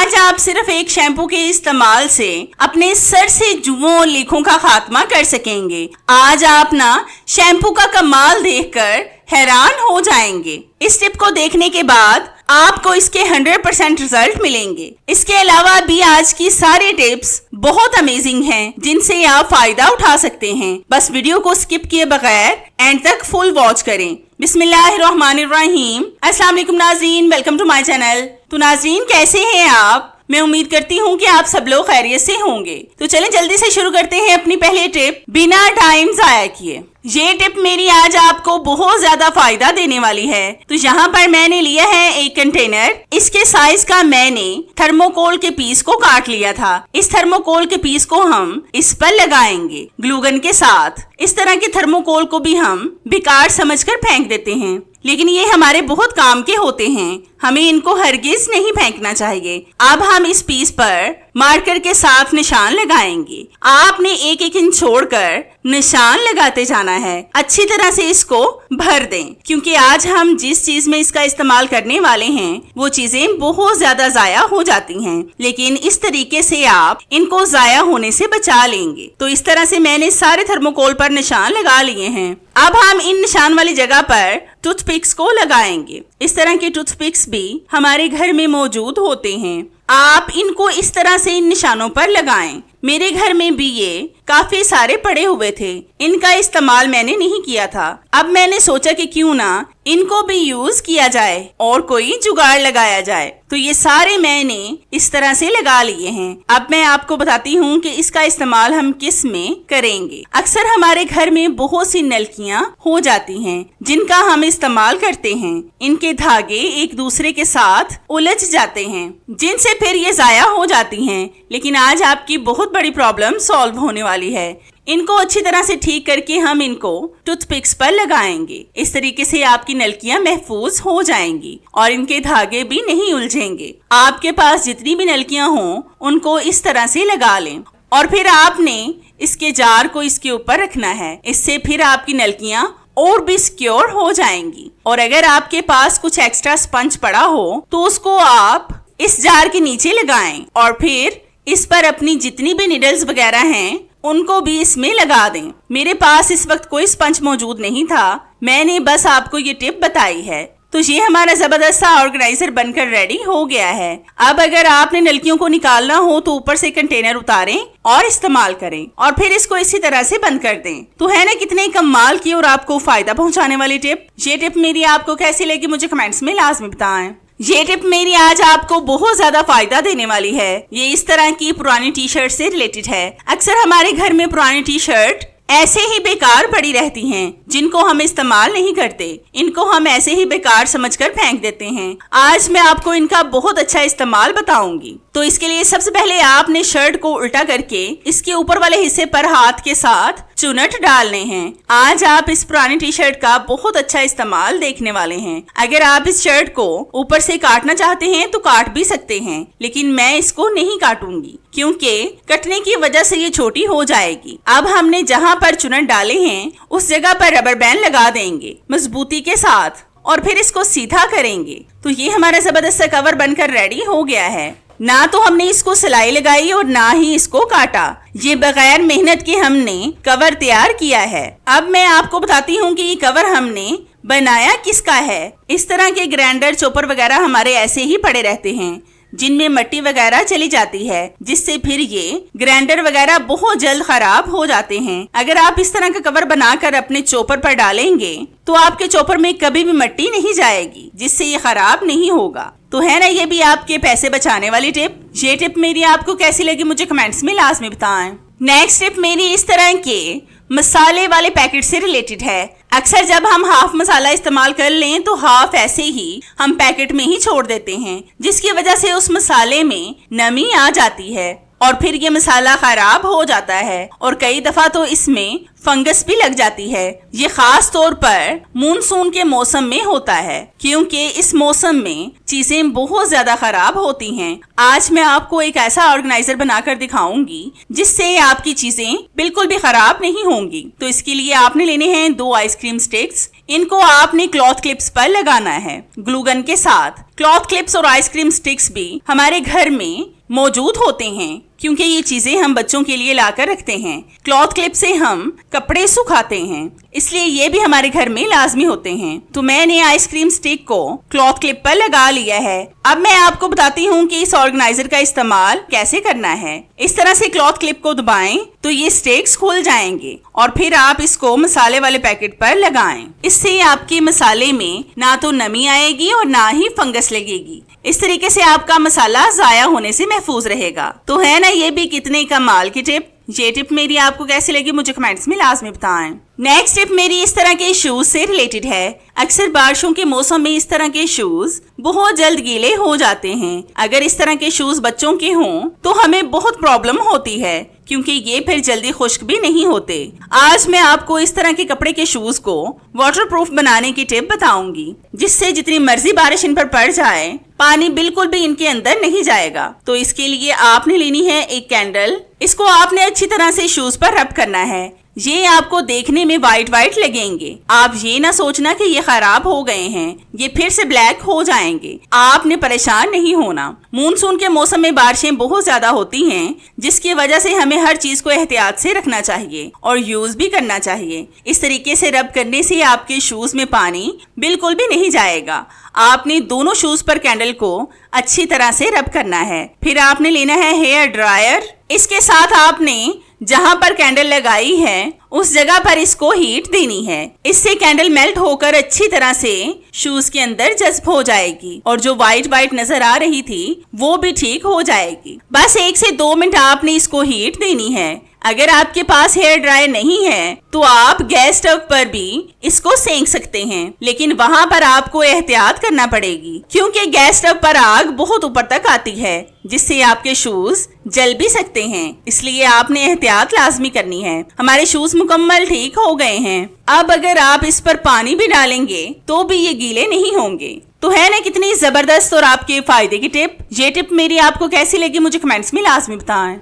आज आप सिर्फ एक शैम्पू के इस्तेमाल से अपने सर से जुओं और लीखों का खात्मा कर सकेंगे। आज आप ना शैम्पू का कमाल देखकर हैरान हो जाएंगे। इस टिप को देखने के बाद आपको इसके 100% रिजल्ट मिलेंगे। इसके अलावा भी आज की सारी टिप्स बहुत अमेजिंग हैं, जिनसे आप फायदा उठा सकते हैं। बस वीडियो को स्किप किए बगैर एंड तक फुल वॉच करें। बिस्मिल्लाहिर्रहमानिर्रहीम। अस्सलाम वालेकुम नाज़रीन, वेलकम टू माय चैनल। तो नाज़रीन, कैसे हैं आप? मैं उम्मीद करती हूँ कि आप सब लोग खैरियत से होंगे। तो चलें जल्दी से शुरू करते हैं अपनी पहली टिप, बिना टाइम जाया किए। ये टिप मेरी आज आपको बहुत ज्यादा फायदा देने वाली है। तो यहाँ पर मैंने लिया है एक कंटेनर। इसके साइज का मैंने थर्मोकोल के पीस को काट लिया था। इस थर्मोकोल के पीस को हम इस पर लगाएंगे ग्लूगन के साथ। इस तरह के थर्मोकोल को भी हम बेकार समझकर फेंक देते हैं, लेकिन ये हमारे बहुत काम के होते हैं। हमें इनको हरगिज नहीं फेंकना चाहिए। अब हम इस पीस पर मार्कर के साथ निशान लगाएंगे। आपने एक एक इंच छोड़कर निशान लगाते जाना है। अच्छी तरह से इसको भर दें, क्योंकि आज हम जिस चीज में इसका इस्तेमाल करने वाले हैं वो चीजें बहुत ज्यादा जाया हो जाती हैं, लेकिन इस तरीके से आप इनको जाया होने से बचा लेंगे। तो इस तरह से मैंने सारे थर्मोकोल पर निशान लगा लिए हैं। अब हम इन निशान वाली जगह पर टूथपिक्स को लगाएंगे। इस तरह के टूथपिक्स भी हमारे घर में मौजूद होते हैं। आप इनको इस तरह से इन निशानों पर लगाएं। मेरे घर में भी ये काफी सारे पड़े हुए थे। इनका इस्तेमाल मैंने नहीं किया था। अब मैंने सोचा कि क्यों ना इनको भी यूज किया जाए और कोई जुगाड़ लगाया जाए। तो ये सारे मैंने इस तरह से लगा लिए हैं। अब मैं आपको बताती हूँ कि इसका इस्तेमाल हम किस में करेंगे। अक्सर हमारे घर में बहुत सी नलकियाँ हो जाती हैं, जिनका हम इस्तेमाल करते हैं। इनके धागे एक दूसरे के साथ उलझ जाते हैं, जिनसे फिर ये जाया हो जाती हैं। लेकिन आज आपकी बहुत बड़ी प्रॉब्लम सॉल्व होने वाली है। इनको अच्छी तरह से ठीक करके हम इनको टूथपिक्स पर लगाएंगे। इस तरीके से आपकी नलकियां महफूज हो जाएंगी और इनके धागे भी नहीं उलझेंगे। आपके पास जितनी भी नलकियां हों उनको इस तरह से लगा लें और फिर आपने इसके जार को इसके ऊपर रखना है। इससे फिर आपकी नलकियां और भी सिक्योर हो जाएंगी। और अगर आपके पास कुछ एक्स्ट्रा स्पंज पड़ा हो तो उसको आप इस जार के नीचे लगाएं और फिर इस पर अपनी जितनी भी निडल्स वगैरह हैं उनको भी इसमें लगा दें। मेरे पास इस वक्त कोई स्पंज मौजूद नहीं था, मैंने बस आपको ये टिप बताई है। तो ये हमारा जबरदस्त सा ऑर्गेनाइजर बनकर रेडी हो गया है। अब अगर आपने नलकियों को निकालना हो तो ऊपर से कंटेनर उतारें और इस्तेमाल करें और फिर इसको इसी तरह से बंद कर दें। तो है ना कितने कमाल की और आपको फायदा पहुंचाने वाली टिप। ये टिप मेरी आपको कैसी लगी मुझे कमेंट्स में लाजमी बताएं। ये टिप मेरी आज आपको बहुत ज्यादा फायदा देने वाली है। ये इस तरह की पुरानी टी शर्ट से रिलेटेड है। अक्सर हमारे घर में पुरानी टी शर्ट ऐसे ही बेकार पड़ी रहती हैं, जिनको हम इस्तेमाल नहीं करते। इनको हम ऐसे ही बेकार समझकर फेंक देते हैं। आज मैं आपको इनका बहुत अच्छा इस्तेमाल बताऊंगी। तो इसके लिए सबसे पहले आपने शर्ट को उल्टा करके इसके ऊपर वाले हिस्से पर हाथ के साथ चुनट डालने हैं। आज आप इस पुरानी टी शर्ट का बहुत अच्छा इस्तेमाल देखने वाले हैं। अगर आप इस शर्ट को ऊपर से काटना चाहते हैं तो काट भी सकते हैं, लेकिन मैं इसको नहीं काटूंगी क्योंकि कटने की वजह से ये छोटी हो जाएगी। अब हमने जहाँ पर चुनट डाले हैं उस जगह पर रबर बैंड लगा देंगे मजबूती के साथ और फिर इसको सीधा करेंगे। तो ये हमारा जबरदस्त कवर बनकर रेडी हो गया है। ना तो हमने इसको सिलाई लगाई और ना ही इसको काटा। ये बगैर मेहनत के हमने कवर तैयार किया है। अब मैं आपको बताती हूँ कि ये कवर हमने बनाया किसका है। इस तरह के ग्राइंडर चॉपर वगैरह हमारे ऐसे ही पड़े रहते हैं, जिनमें मिट्टी वगैरह चली जाती है, जिससे फिर ये ग्राइंडर वगैरह बहुत जल्द खराब हो जाते हैं। अगर आप इस तरह का कवर बनाकर अपने चॉपर पर डालेंगे तो आपके चॉपर में कभी भी मिट्टी नहीं जाएगी, जिससे ये खराब नहीं होगा। तो है ना ये भी आपके पैसे बचाने वाली टिप। ये टिप मेरी आपको कैसी लगी मुझे कमेंट्स में लाजमी बताएं। नेक्स्ट टिप मेरी इस तरह के मसाले वाले पैकेट से रिलेटेड है। अक्सर जब हम हाफ मसाला इस्तेमाल कर लें तो हाफ ऐसे ही हम पैकेट में ही छोड़ देते हैं, जिसकी वजह से उस मसाले में नमी आ जाती है और फिर ये मसाला खराब हो जाता है और कई दफा तो इसमें फंगस भी लग जाती है। ये खास तौर पर मानसून के मौसम में होता है, क्योंकि इस मौसम में चीजें बहुत ज्यादा खराब होती हैं। आज मैं आपको एक ऐसा ऑर्गेनाइजर बनाकर दिखाऊंगी जिससे आपकी चीजें बिल्कुल भी खराब नहीं होंगी। तो इसके लिए आपने लेने हैं 2 आइसक्रीम स्टिक्स। इनको आपने क्लॉथ क्लिप्स पर लगाना है ग्लू गन के साथ। क्लॉथ क्लिप्स और आइसक्रीम स्टिक्स भी हमारे घर में मौजूद होते हैं, क्योंकि ये चीजें हम बच्चों के लिए लाकर रखते हैं। क्लॉथ क्लिप से हम कपड़े सुखाते हैं, इसलिए ये भी हमारे घर में लाजमी होते हैं। तो मैंने आइसक्रीम स्टिक को क्लॉथ क्लिप पर लगा लिया है। अब मैं आपको बताती हूँ कि इस ऑर्गेनाइजर का इस्तेमाल कैसे करना है। इस तरह से क्लॉथ क्लिप को दबाएं तो ये स्टिक्स खुल जाएंगे और फिर आप इसको मसाले वाले पैकेट पर लगाएं। इससे आपके मसाले में ना तो नमी आएगी और ना ही फंगस लगेगी। इस तरीके से आपका मसाला जाया होने से महफूज रहेगा। तो है ना ये भी कितने कमाल की टिप। ये टिप मेरी आपको कैसी लगी मुझे कमेंट्स में लाजमी बताएं। नेक्स्ट टिप मेरी इस तरह के शूज से रिलेटेड है। अक्सर बारिशों के मौसम में इस तरह के शूज बहुत जल्द गीले हो जाते हैं। अगर इस तरह के शूज बच्चों के हों तो हमें बहुत प्रॉब्लम होती है, क्योंकि ये फिर जल्दी खुश्क भी नहीं होते। आज मैं आपको इस तरह के कपड़े के शूज को वाटरप्रूफ बनाने की टिप बताऊंगी, जिससे जितनी मर्जी बारिश इन पर पड़ जाए पानी बिल्कुल भी इनके अंदर नहीं जाएगा। तो इसके लिए आपने लेनी है एक कैंडल। इसको आपने अच्छी तरह से शूज पर रब करना है। ये आपको देखने में वाइट वाइट लगेंगे। आप ये ना सोचना कि ये खराब हो गए हैं, ये फिर से ब्लैक हो जाएंगे। आपने परेशान नहीं होना। मानसून के मौसम में बारिशें बहुत ज्यादा होती हैं, जिसकी वजह से हमें हर चीज को एहतियात से रखना चाहिए और यूज भी करना चाहिए। इस तरीके से रब करने से आपके शूज में पानी बिल्कुल भी नहीं जाएगा। आपने दोनों शूज पर कैंडल को अच्छी तरह से रब करना है। फिर आपने लेना है हेयर ड्रायर। इसके साथ आपने जहां पर कैंडल लगाई है उस जगह पर इसको हीट देनी है। इससे कैंडल मेल्ट होकर अच्छी तरह से शूज के अंदर जज्ब हो जाएगी और जो वाइट वाइट नजर आ रही थी वो भी ठीक हो जाएगी। बस 1 से 2 मिनट आपने इसको हीट देनी है। अगर आपके पास हेयर ड्रायर नहीं है तो आप गैस स्टोव पर भी इसको सेंक सकते हैं, लेकिन वहां पर आपको एहतियात करना पड़ेगी, क्योंकि गैस स्टोव पर आग बहुत ऊपर तक आती है, जिससे आपके शूज जल भी सकते हैं। इसलिए आपने एहतियात लाजमी करनी है। हमारे शूज मुकम्मल ठीक हो गए हैं। अब अगर आप इस पर पानी भी डालेंगे तो भी ये गीले नहीं होंगे। तो है ना कितनी जबरदस्त और आपके फायदे की टिप। ये टिप मेरी आपको कैसी लगी मुझे कमेंट्स में लाजमी बताएं।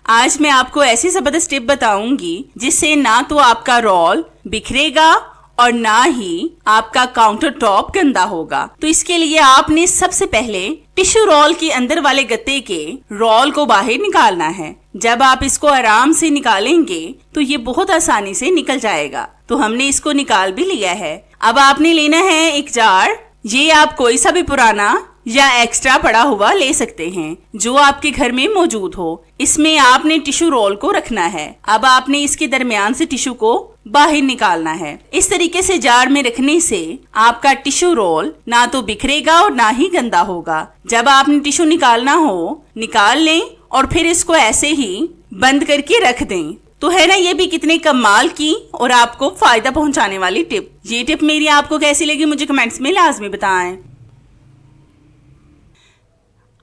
आज मैं आपको ऐसी जबरदस्त टिप बताऊंगी जिससे ना तो आपका रोल बिखरेगा और ना ही आपका काउंटर टॉप गंदा होगा। तो इसके लिए आपने सबसे पहले टिश्यू रोल के अंदर वाले गत्ते के रोल को बाहर निकालना है। जब आप इसको आराम से निकालेंगे तो ये बहुत आसानी से निकल जाएगा। तो हमने इसको निकाल भी लिया है। अब आपने लेना है एक जार। ये आप कोई सा भी पुराना या एक्स्ट्रा पड़ा हुआ ले सकते हैं जो आपके घर में मौजूद हो। इसमें आपने टिश्यू रोल को रखना है। अब आपने इसके दरमियान से टिश्यू को बाहर निकालना है। इस तरीके से जार में रखने से आपका टिश्यू रोल ना तो बिखरेगा और ना ही गंदा होगा। जब आपने टिश्यू निकालना हो निकाल लें और फिर इसको ऐसे ही बंद करके रख दें। तो है ना ये भी कितने कमाल की और आपको फायदा पहुंचाने वाली टिप। ये टिप मेरी आपको कैसी लगी मुझे कमेंट्स में लाजमी बताएं।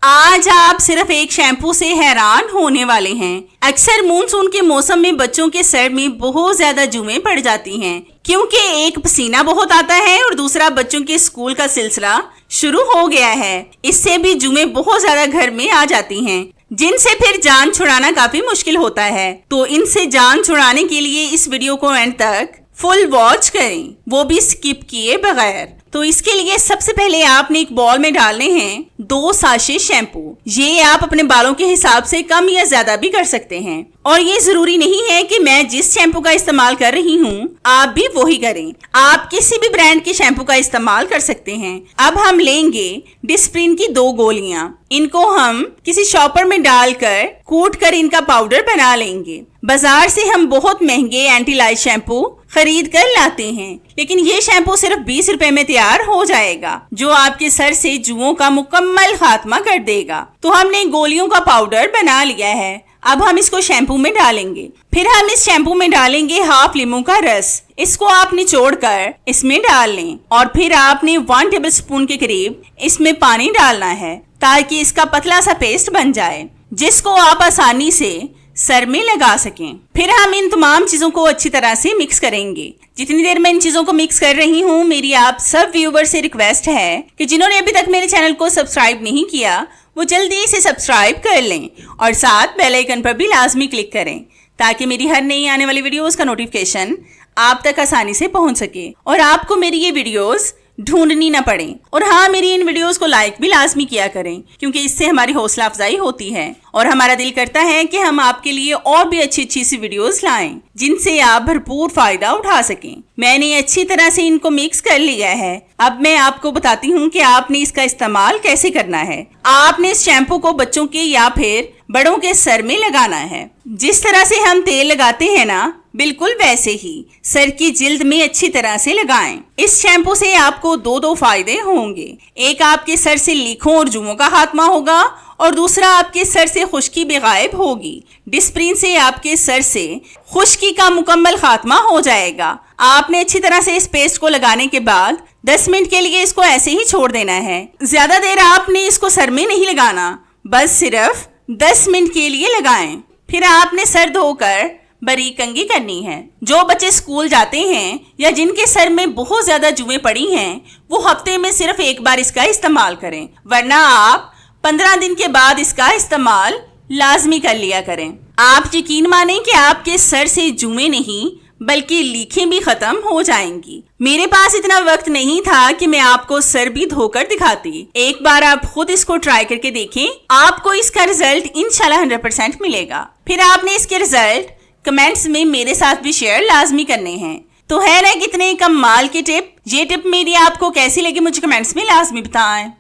आज आप सिर्फ एक शैम्पू से हैरान होने वाले हैं। अक्सर मानसून के मौसम में बच्चों के सर में बहुत ज्यादा जुएं पड़ जाती हैं, क्योंकि एक पसीना बहुत आता है और दूसरा बच्चों के स्कूल का सिलसिला शुरू हो गया है। इससे भी जुएं बहुत ज्यादा घर में आ जाती हैं, जिनसे फिर जान छुड़ाना काफी मुश्किल होता है। तो इनसे जान छुड़ाने के लिए इस वीडियो को एंड तक फुल वॉच करें, वो भी स्किप किए बगैर। तो इसके लिए सबसे पहले आपने एक बॉल में डालने हैं 2 साशे शैम्पू। ये आप अपने बालों के हिसाब से कम या ज्यादा भी कर सकते हैं और ये जरूरी नहीं है कि मैं जिस शैम्पू का इस्तेमाल कर रही हूँ आप भी वही करें। आप किसी भी ब्रांड के शैम्पू का इस्तेमाल कर सकते हैं। अब हम लेंगे डिस्प्रिन की 2 गोलियां। इनको हम किसी शॉपर में डालकर कूट कर इनका पाउडर बना लेंगे। बाजार से हम बहुत महंगे एंटी लाइट शैम्पू खरीद कर लाते हैं, लेकिन ये शैम्पू सिर्फ 20 रुपए में तैयार हो जाएगा, जो आपके सर से जुओं का मुकम्मल खात्मा कर देगा। तो हमने गोलियों का पाउडर बना लिया है। अब हम इसको शैम्पू में डालेंगे। फिर हम इस शैम्पू में डालेंगे हाफ लीमू का रस। इसको आप निचोड़कर इसमें डाल लें और फिर आपने 1 टेबलस्पून के करीब इसमें पानी डालना है ताकि इसका पतला सा पेस्ट बन जाए। जिसको आप आसानी से सर में लगा सकें। फिर हम इन तमाम चीजों को अच्छी तरह से मिक्स करेंगे। जितनी देर मैं इन चीजों को मिक्स कर रही हूँ, मेरी आप सब व्यूवर से रिक्वेस्ट है कि जिन्होंने अभी तक मेरे चैनल को सब्सक्राइब नहीं किया वो जल्दी से सब्सक्राइब कर लें और साथ बेल आइकन पर भी लाजमी क्लिक करें ताकि मेरी हर नई आने वाली वीडियोस का नोटिफिकेशन आप तक आसानी से पहुंच सके और आपको मेरी ये वीडियोस ढूंढनी ना पड़े। और हाँ, मेरी इन वीडियोस को लाइक भी लाजमी किया करें क्योंकि इससे हमारी हौसला अफजाई होती है और हमारा दिल करता है कि हम आपके लिए और भी अच्छी अच्छी सी वीडियोस लाएं जिनसे आप भरपूर फायदा उठा सकें। मैंने अच्छी तरह से इनको मिक्स कर लिया है। अब मैं आपको बताती हूँ कि आपने इसका इस्तेमाल कैसे करना है। आपने इस शैम्पू को बच्चों के या फिर बड़ों के सर में लगाना है। जिस तरह से हम तेल लगाते हैं ना, बिल्कुल वैसे ही सर की जिल्द में अच्छी तरह से लगाएं। इस शैम्पू से आपको दो फायदे होंगे। एक, आपके सर से लीखों और जुओं का खात्मा होगा और दूसरा, आपके सर से खुश्की भी गायब होगी। डिस्प्रिन से आपके सर से खुश्की का मुकम्मल खात्मा हो जाएगा। आपने अच्छी तरह से इस पेस्ट को लगाने के बाद 10 मिनट के लिए इसको ऐसे ही छोड़ देना है। ज्यादा देर आपने इसको सर में नहीं लगाना, बस सिर्फ 10 मिनट के लिए लगाएं। फिर आपने सर धोकर बारीक कंघी करनी है। जो बच्चे स्कूल जाते हैं या जिनके सर में बहुत ज्यादा जुएं पड़ी हैं, वो हफ्ते में सिर्फ एक बार इसका इस्तेमाल करें, वरना आप 15 दिन के बाद इसका इस्तेमाल लाजमी कर लिया करें। आप यकीन मानें कि आपके सर से जुएं नहीं बल्कि लीखें भी खत्म हो जाएंगी। मेरे पास इतना वक्त नहीं था कि मैं आपको सर भी धोकर दिखाती। एक बार आप खुद इसको ट्राई करके देखें, आपको इसका रिजल्ट इंशाल्लाह 100% मिलेगा। फिर आपने इसके रिजल्ट कमेंट्स में मेरे साथ भी शेयर लाजमी करने हैं। तो है ना कितने कमाल की टिप। ये टिप मेरी आपको कैसी लगी मुझे कमेंट्स में लाजमी बताएं।